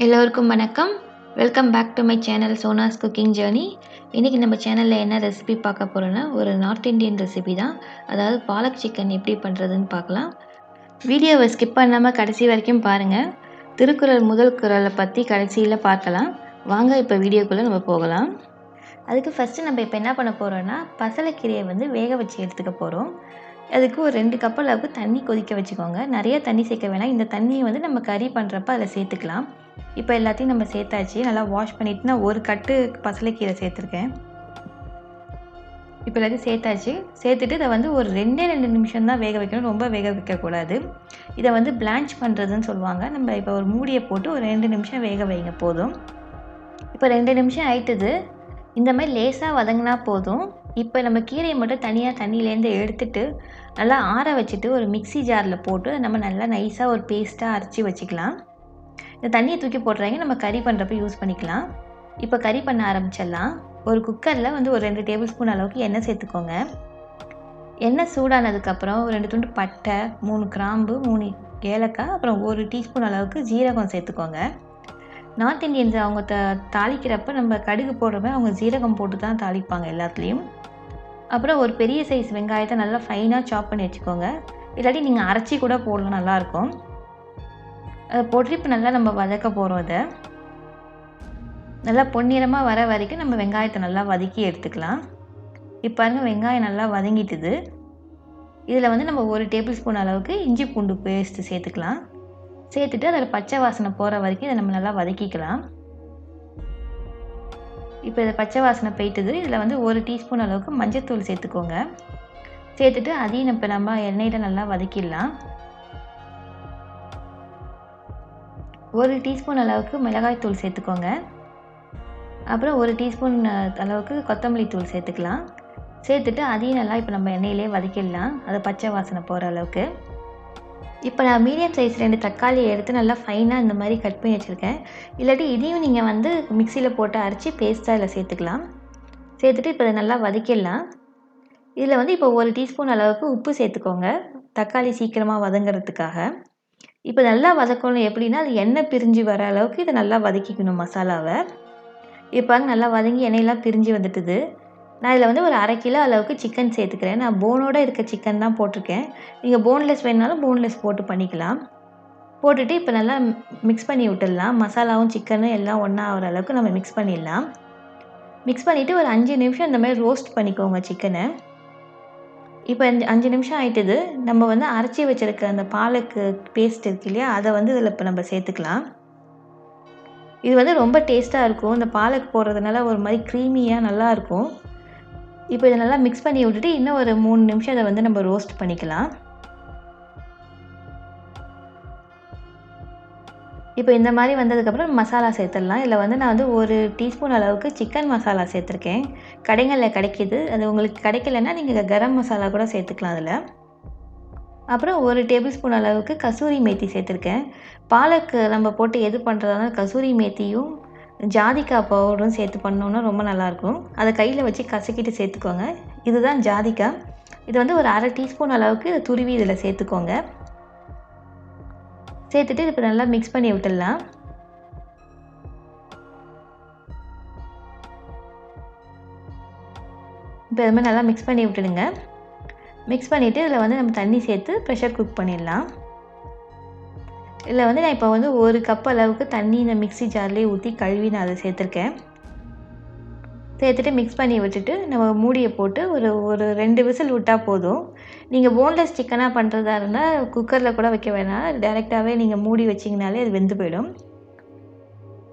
எல்லோருக்கும் வணக்கம். Welcome back to my channel Sona's cooking journey. இன்றைக்கி நம்ம சேனலில் என்ன ரெசிபி பார்க்க போகிறோன்னா, ஒரு நார்த் இந்தியன் ரெசிபி தான். அதாவது பாலக் சிக்கன் எப்படி பண்ணுறதுன்னு பார்க்கலாம். வீடியோவை ஸ்கிப் பண்ணாமல் கடைசி வரைக்கும் பாருங்கள். திருக்குறள் முதல் குறளை பற்றி கடைசியில் பார்க்கலாம். வாங்க இப்போ வீடியோக்குள்ளே நம்ம போகலாம். அதுக்கு ஃபஸ்ட்டு நம்ம இப்போ என்ன பண்ண போகிறோன்னா, பசலைக்கீரையை வேக வச்சு எடுத்துக்க போகிறோம். அதுக்கு ஒரு 2 கப் அளவுக்கு தண்ணி கொதிக்க வச்சுக்கோங்க. நிறைய தண்ணி சேர்க்க வேணாம். இந்த தண்ணியை நம்ம கறி பண்ணுறப்ப அதில் சேர்த்துக்கலாம். இப்போ எல்லாத்தையும் நம்ம சேர்த்தாச்சு. நல்லா வாஷ் பண்ணிவிட்டு நான் ஒரு கட்டு பசலைக்கீரை சேர்த்துருக்கேன். இப்போ எல்லாத்தையும் சேர்த்தாச்சு. சேர்த்துட்டு இதை ஒரு 2 நிமிஷம் தான் வேக வைக்கணும். ரொம்ப வேக வைக்கக்கூடாது. இதை பிளான்ச் பண்ணுறதுன்னு சொல்லுவாங்க. நம்ம இப்போ ஒரு மூடியை போட்டு ஒரு 2 நிமிஷம் வேக வைங்க போதும். இப்போ 2 நிமிஷம் ஆயிட்டுது. இந்த மாதிரி லேசாக வதங்கினா போதும். இப்போ நம்ம கீரையை மட்டும் தனியாக தண்ணியிலேருந்து எடுத்துட்டு நல்லா ஆற வச்சுட்டு ஒரு மிக்ஸி ஜாரில் போட்டு நம்ம நல்லா நைஸாக ஒரு பேஸ்ட்டாக அரைச்சி வச்சுக்கலாம். இந்த தண்ணியை தூக்கி போட்டுறாங்க. நம்ம கறி பண்ணுறப்ப யூஸ் பண்ணிக்கலாம். இப்போ கறி பண்ண ஆரம்பிச்சிடலாம். ஒரு குக்கரில் ஒரு 2 டேபிள் ஸ்பூன் அளவுக்கு எண்ணெய் சேர்த்துக்கோங்க. எண்ணெய் சூடானதுக்கப்புறம் ஒரு 2 துண்டு பட்டை, 3 கிராம்பு, 3 ஏலக்காய், அப்புறம் 1 டீஸ்பூன் அளவுக்கு ஜீரகம் சேர்த்துக்கோங்க. நார்த் இந்தியன்ஸ் அவங்க தாளிக்கிறப்ப நம்ம கடுகு போடுறப்ப அவங்க ஜீரகம் போட்டு தான் தாளிப்பாங்க எல்லாத்துலேயும். அப்புறம் ஒரு பெரிய சைஸ் வெங்காயத்தை நல்லா ஃபைனாக சாப் பண்ணி வச்சுக்கோங்க. இல்லாட்டி நீங்கள் அரைச்சி கூட போடலாம், நல்லாயிருக்கும். அதை போட்டு இப்போ நல்லா நம்ம வதக்க போகிறோம். அதை நல்லா பொன்னிறமாக வர வரைக்கும் நம்ம வெங்காயத்தை நல்லா வதக்கி எடுத்துக்கலாம். இப்போ பாருங்கள், வெங்காயம் நல்லா வதங்கிட்டுது. இதில் நம்ம 1 டேபிள் ஸ்பூன் அளவுக்கு இஞ்சி பூண்டு பேஸ்ட்டு சேர்த்துக்கலாம். சேர்த்துட்டு அதில் பச்சை வாசனை போகிற வரைக்கும் இதை நம்ம நல்லா வதக்கிக்கலாம். இப்போ இதை பச்சை வாசனை போயிட்டுது. இதில் 1 டீஸ்பூன் அளவுக்கு மஞ்சள்தூள் சேர்த்துக்கோங்க. சேர்த்துட்டு அதையும் இப்போ நம்ம எண்ணெயில் நல்லா வதக்கிடலாம். 1 டீஸ்பூன் அளவுக்கு மிளகாய் தூள் சேர்த்துக்கோங்க. அப்புறம் 1 டீஸ்பூன் அளவுக்கு கொத்தமல்லி தூள் சேர்த்துக்கலாம். சேர்த்துட்டு அதையும் நல்லா இப்போ நம்ம எண்ணெயிலே வதக்கிடலாம், அது பச்சை வாசனை போகிற அளவுக்கு. இப்போ நான் மீடியம் சைஸ் 2 தக்காளியை எடுத்து நல்லா ஃபைனாக இந்த மாதிரி கட் பண்ணி வச்சுருக்கேன். இல்லாட்டி இதையும் நீங்கள் மிக்சியில் போட்டு அரைச்சி பேஸ்ட்டாக இதில் சேர்த்துக்கலாம். சேர்த்துட்டு இப்போ இதை நல்லா வதக்கிடலாம். இதில் இப்போ 1 டீஸ்பூன் அளவுக்கு உப்பு சேர்த்துக்கோங்க, தக்காளி சீக்கிரமாக வதங்கிறதுக்காக. இப்போ நல்லா வதக்கணும். எப்படின்னா, அது எண்ணெய் பிரிஞ்சு வர அளவுக்கு இதை நல்லா வதக்கிக்கணும் மசாலாவை. இப்போ நல்லா வதங்கி எண்ணெயெல்லாம் பிரிஞ்சு வந்துட்டுது. நான் இதில் ஒரு 1/2 கிலோ அளவுக்கு சிக்கன் சேர்த்துக்கிறேன். நான் போனோடு இருக்க சிக்கன் தான் போட்டிருக்கேன். நீங்கள் போன்லெஸ் வேணுனாலும் போன்லெஸ் போட்டு பண்ணிக்கலாம். போட்டுட்டு இப்போ நல்லா மிக்ஸ் பண்ணி விட்டுடலாம். மசாலாவும் சிக்கனும் எல்லாம் ஒன்றா ஆகிற அளவுக்கு நம்ம மிக்ஸ் பண்ணிடலாம். மிக்ஸ் பண்ணிவிட்டு ஒரு 5 நிமிஷம் இந்த மாதிரி ரோஸ்ட் பண்ணிக்கோங்க சிக்கனை. இப்போ 5 நிமிஷம் ஆகிட்டுது. நம்ம அரைச்சி வச்சுருக்க அந்த பாலக்கு பேஸ்ட் இருக்கு இல்லையா, அதை இதில் இப்போ நம்ம சேர்த்துக்கலாம். இது ரொம்ப டேஸ்ட்டாக இருக்கும். இந்த பாலக் போடுறதுனால ஒரு மாதிரி க்ரீமியாக நல்லாயிருக்கும். இப்போ இதை நல்லா மிக்ஸ் பண்ணி விட்டுட்டு இன்னும் ஒரு 3 நிமிஷம் இதை நம்ம ரோஸ்ட் பண்ணிக்கலாம். இப்போ இந்த மாதிரி வந்ததுக்கப்புறம் மசாலா சேர்த்துடலாம். இதில் நான் 1 டீஸ்பூன் அளவுக்கு சிக்கன் மசாலா சேர்த்துருக்கேன். கடைகளில் கிடைக்கிது. அது உங்களுக்கு கிடைக்கலன்னா நீங்கள் கரம் மசாலா கூட சேர்த்துக்கலாம் அதில். அப்புறம் 1 டேபிள் ஸ்பூன் அளவுக்கு கசூரி மேத்தி சேர்த்துருக்கேன். பாலக்கு நம்ம போட்டு எது பண்ணுறதுனா கசூரி மேத்தியும் ஜாதிக்காய் பவுடரும் சேர்த்து பண்ணோன்னா ரொம்ப நல்லாயிருக்கும். அதை கையில் வச்சு கசக்கிட்டு சேர்த்துக்கோங்க. இதுதான் ஜாதிக்காய். இது ஒரு 1/2 டீஸ்பூன் அளவுக்கு துருவி இதில் சேர்த்துக்கோங்க. சேர்த்துட்டு இப்போ நல்லா மிக்ஸ் பண்ணி விட்டுடலாம். இப்போ இது மாதிரி நல்லா மிக்ஸ் பண்ணி விட்டுடுங்க. மிக்ஸ் பண்ணிவிட்டு இதில் நம்ம தண்ணி சேர்த்து ப்ரெஷர் குக் பண்ணிடலாம். இதில் நான் இப்போ 1 கப் அளவுக்கு தண்ணி இந்த மிக்ஸி ஜார்லேயே ஊற்றி கழுவி நான் அதை சேர்த்துருக்கேன். சேர்த்துட்டு மிக்ஸ் பண்ணி விட்டுட்டு நம்ம மூடியை போட்டு ஒரு 2 விசில் விட்டால் போதும். நீங்கள் போன்லெஸ் சிக்கனாக பண்ணுறதா இருந்தால் குக்கரில் கூட வைக்க வேணாம். டைரெக்டாகவே நீங்கள் மூடி வச்சிங்கனாலே அது வெந்து போயிடும்.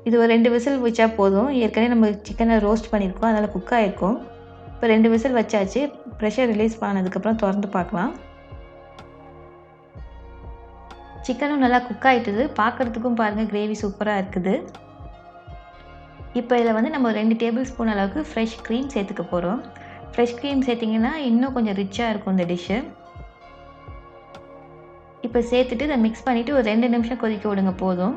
இது ஒரு 2 விசில் வச்சா போதும். ஏற்கனவே நம்ம சிக்கனை ரோஸ்ட் பண்ணியிருக்கோம், அதனால் குக் ஆகிருக்கும். இப்போ 2 விசில் வச்சாச்சு. ப்ரெஷர் ரிலீஸ் பண்ணதுக்கப்புறம் திறந்து பார்க்கலாம். சிக்கனும் நல்லா குக் ஆகிட்டுது. பார்க்குறதுக்கும் பாருங்கள், கிரேவி சூப்பராக இருக்குது. இப்போ இதில் நம்ம 2 டேபிள் ஸ்பூன் அளவுக்கு ஃப்ரெஷ் க்ரீம் சேர்த்துக்க போகிறோம். ஃப்ரெஷ் க்ரீம் சேர்த்திங்கன்னா இன்னும் கொஞ்சம் ரிச்சாக இருக்கும் இந்த டிஷ்ஷு. இப்போ சேர்த்துட்டு இதை மிக்ஸ் பண்ணிவிட்டு ஒரு 2 நிமிஷம் கொதிக்க விடுங்க போதும்.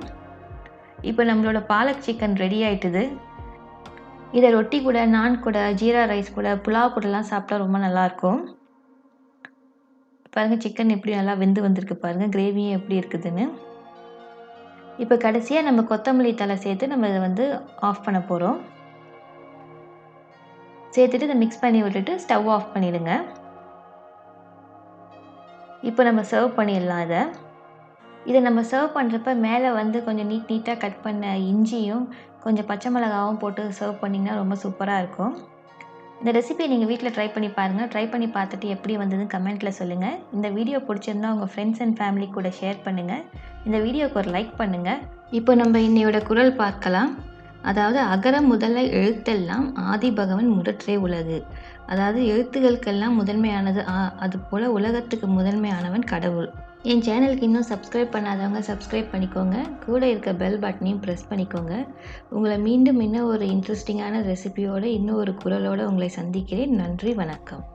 இப்போ நம்மளோட பாலக் சிக்கன் ரெடி ஆகிட்டுது. இதை ரொட்டி கூட, நான் கூட, ஜீரா ரைஸ் கூட, புலாவ் கூடலாம் சாப்பிட்டா ரொம்ப நல்லாயிருக்கும். பாருங்கள், சிக்கன் எப்படி நல்லா வெந்து வந்திருக்கு பாருங்கள், கிரேவியும் எப்படி இருக்குதுன்னு. இப்போ கடைசியாக நம்ம கொத்தமல்லி தழை சேர்த்து நம்ம இதை வந்து ஆஃப் பண்ண போகிறோம். சேர்த்துட்டு இதை மிக்ஸ் பண்ணி விட்டுட்டு ஸ்டவ் ஆஃப் பண்ணிடுங்க. இப்போ நம்ம சர்வ் பண்ணிடலாம். இதை நம்ம சர்வ் பண்ணுறப்ப மேலே வந்து கொஞ்சம் நீட்டாக கட் பண்ண இஞ்சியும் கொஞ்சம் பச்சை மிளகாவும் போட்டு சர்வ் பண்ணிங்கன்னா ரொம்ப சூப்பராக இருக்கும். இந்த ரெசிபியை நீங்கள் வீட்டில் ட்ரை பண்ணி பாருங்கள். ட்ரை பண்ணி பார்த்துட்டு எப்படி வந்ததுன்னு கமெண்ட்டில் சொல்லுங்கள். இந்த வீடியோ பிடிச்சிருந்தா உங்கள் ஃப்ரெண்ட்ஸ் அண்ட் ஃபேமிலி கூட ஷேர் பண்ணுங்கள். இந்த வீடியோவுக்கு ஒரு லைக் பண்ணுங்கள். இப்போ நம்ம இன்னையோட குறள் பார்க்கலாம். அதாவது அகர முதல எழுத்தெல்லாம் ஆதி பகவன் முதற்றே உலகு. அதாவது எழுத்துகளுக்கெல்லாம் முதன்மையானது அதுபோல் உலகத்துக்கு முதன்மையானவன் கடவுள். என் சேனலுக்கு இன்னும் சப்ஸ்கிரைப் பண்ணாதவங்க சப்ஸ்கிரைப் பண்ணிக்கோங்க. கூட இருக்க பெல் பட்டனையும் ப்ரெஸ் பண்ணிக்கோங்க. உங்களை மீண்டும் இன்னும் ஒரு இன்ட்ரெஸ்டிங்கான ரெசிபியோடு இன்னும் ஒரு குறளோடு உங்களை சந்திக்கிறேன். நன்றி, வணக்கம்.